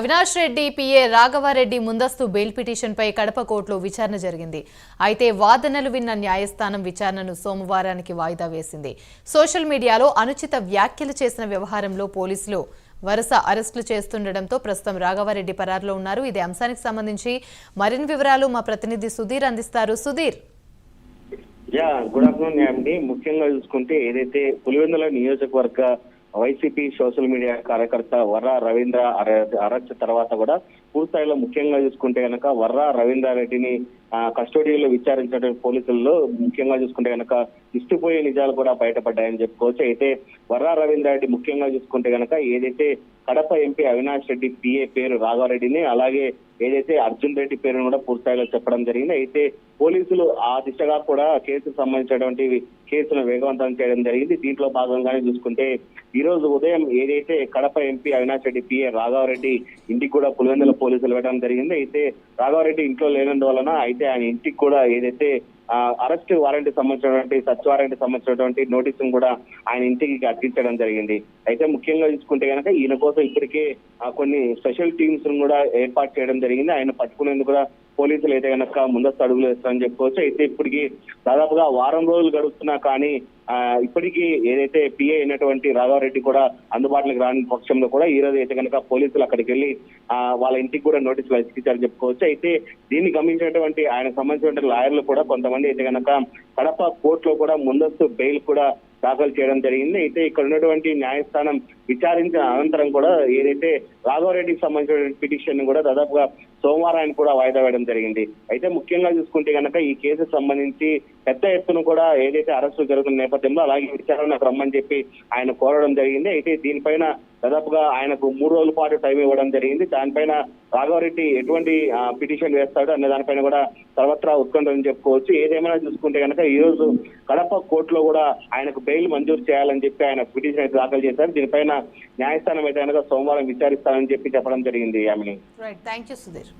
Avinash Reddy PA Raghava Reddy ముందస్తు bail పిటిషన్పై కడప కోర్టులో విచారణ జరిగింది. అయితే వాదనలు విన్న న్యాయస్థానం విచారణను సోమవారానికి వాయిదా వేసింది. సోషల్ మీడియాలో అనుచిత వ్యాఖ్యలు చేసిన వ్యవహారంలో పోలీసులు వరుస అరెస్టులు చేస్తుండటంతో ప్రస్తుతం రాఘవారెడ్డి పరారులో ఉన్నారు. ఇదే అంశానికి సంబంధించి మరిన్ని వివరాలు మా ప్రతినిధి సుధీర్ అందిస్తారు. సుధీర్. గుడ్ ఆఫ్టర్నూన్ అండి. ముఖ్యంగా చూసుకుంటే ఏదైతే పులివెందుల నియోజకవర్గ వైసీపీ సోషల్ మీడియా కార్యకర్త వర్రా రవీంద్ర అరెస్ట్ తర్వాత కూడా పూర్తిస్థాయిలో ముఖ్యంగా చూసుకుంటే కనుక వర్రా రవీంద్రారెడ్డిని కస్టడీలో విచారించిన పోలీసుల్లో ముఖ్యంగా చూసుకుంటే కనుక ఇష్టపోయే నిజాలు కూడా బయటపడ్డాయని చెప్పుకోవచ్చు. అయితే వర్రా రవీంద్రారెడ్డి ముఖ్యంగా చూసుకుంటే కనుక ఏదైతే కడప ఎంపీ అవినాష్ రెడ్డి పిఏ పేరు రాఘవారెడ్డిని, అలాగే ఏదైతే అర్జున్ రెడ్డి పేరును కూడా పూర్తిస్థాయిలో చెప్పడం జరిగింది. అయితే పోలీసులు ఆ దిశగా కూడా కేసుకు సంబంధించినటువంటి కేసును వేగవంతం చేయడం జరిగింది. దీంట్లో భాగంగానే చూసుకుంటే ఈ రోజు ఉదయం ఏదైతే కడప ఎంపీ అవినాష్ రెడ్డి పిఏ రాఘవారెడ్డి ఇంటికి కూడా పులివెందుల పోలీసులు పెట్టడం జరిగింది. అయితే రాఘవారెడ్డి ఇంట్లో లేనందువలన అయితే ఆయన ఇంటికి కూడా ఏదైతే అరెస్ట్ వారెంట్ సంబంధించినటువంటి సర్చ్ వారెంట్ సంబంధించినటువంటి నోటీసును కూడా ఆయన ఇంటికి అర్పించడం జరిగింది. అయితే ముఖ్యంగా చూసుకుంటే కనుక ఈయన కోసం ఇప్పటికే కొన్ని స్పెషల్ టీమ్స్ కూడా ఏర్పాటు చేయడం జరిగింది. ఆయన పట్టుకునేందుకు కూడా పోలీసులు అయితే కనుక ముందస్తు అడుగులు వేస్తారని చెప్పుకోవచ్చు. అయితే ఇప్పటికీ దాదాపుగా వారం రోజులు గడుస్తున్నా కానీ ఇప్పటికీ ఏదైతే పిఏ అయినటువంటి రాఘవారెడ్డి కూడా అందుబాటులోకి రాని పక్షంలో కూడా ఈ రోజు అయితే కనుక పోలీసులు అక్కడికి వెళ్ళి వాళ్ళ ఇంటికి కూడా నోటీసులు ఇచ్చారని చెప్పుకోవచ్చు. అయితే దీన్ని గమనించినటువంటి ఆయనకు సంబంధించినటువంటి లాయర్లు కూడా కొంతమంది అయితే కనుక కడప కోర్టులో కూడా ముందస్తు బెయిల్ కూడా దాఖలు చేయడం జరిగింది. అయితే ఇక్కడ ఉన్నటువంటి న్యాయస్థానం విచారించిన అనంతరం కూడా ఏదైతే రాఘవారెడ్డికి సంబంధించిన పిటిషన్ కూడా దాదాపుగా సోమవారానికి కూడా వాయిదా వేయడం జరిగింది. అయితే ముఖ్యంగా చూసుకుంటే కనుక ఈ కేసుకు సంబంధించి పెద్ద ఎత్తున కూడా ఏదైతే అరెస్టులు జరుగుతున్న నేపథ్యంలో అలాగే విచారణకు రమ్మని చెప్పి ఆయన కోరడం జరిగింది. అయితే దీనిపైన దాదాపుగా ఆయనకు 3 రోజుల పాటు టైం ఇవ్వడం జరిగింది. దానిపైన రాఘవారెడ్డి ఎటువంటి పిటిషన్ వేస్తాడు అనే దానిపైన కూడా సర్వత్రా ఉత్కంఠని చెప్పుకోవచ్చు. ఏదేమైనా చూసుకుంటే కనుక ఈ రోజు కడప కోర్టులో కూడా ఆయనకు బెయిల్ మంజూరు చేయాలని చెప్పి ఆయన పిటిషన్ అయితే దాఖలు చేశారు. దీనిపైన న్యాయస్థానం అయితే కనుక సోమవారం విచారిస్తానని చెప్పి చెప్పడం జరిగింది. Right, thank you Sudheer.